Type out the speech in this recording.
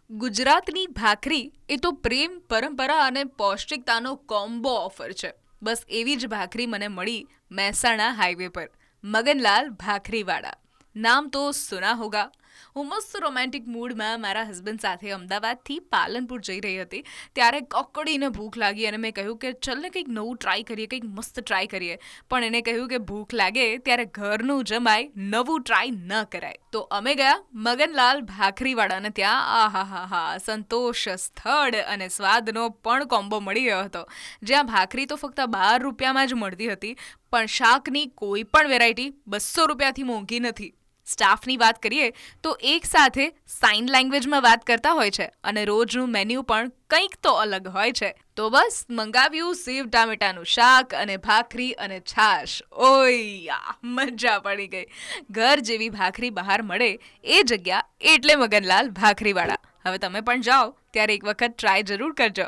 ગુજરાતની ભાખરી એ તો પ્રેમ, પરંપરા અને પૌષ્ટિકતાનો કોમ્બો ઓફર છે. બસ એવી જ ભાખરી મને મળી મહેસાણા હાઈવે પર. મગનલાલ ભાખરીવાળા. નામ તો સુના હોગા. હું મસ્ત રોમેન્ટિક મૂડમાં મારા હસબન્ડ સાથે અમદાવાદથી પાલનપુર જઈ રહી હતી ત્યારે કકડીને ભૂખ લાગી અને મેં કહ્યું કે ચલ ને કંઈક નવું ટ્રાય કરીએ, કંઈક મસ્ત ટ્રાય કરીએ. પણ એને કહ્યું કે ભૂખ લાગે ત્યારે ઘરનું જમાય, નવું ટ્રાય ન કરાય. તો અમે ગયા મગનલાલ ભાખરીવાળાને ત્યાં. આહાહાહા, સંતોષ સ્થળ અને સ્વાદનો પણ કોમ્બો મળી ગયો હતો. જ્યાં ભાખરી તો ફક્ત 12 રૂપિયામાં જ મળતી હતી, પણ શાકની કોઈ પણ વેરાયટી 200 રૂપિયાથી મોંઘી નથી. સ્ટાફની વાત કરીએ તો એક સાથે સાઇન લેંગ્વેજમાં વાત કરતા હોય છે અને રોજનું મેન્યુ પણ કંઈક તો અલગ હોય છે. તો બસ મંગાવ્યું સેવ ટામેટાનું શાક અને ભાખરી અને છાશ. ઓયા, મજા પડી ગઈ. ઘર જેવી ભાખરી બહાર મળે એ જગ્યા એટલે મગનલાલ ભાખરીવાળા. હવે તમે પણ જાઓ ત્યારે એક વખત ટ્રાય જરૂર કરજો.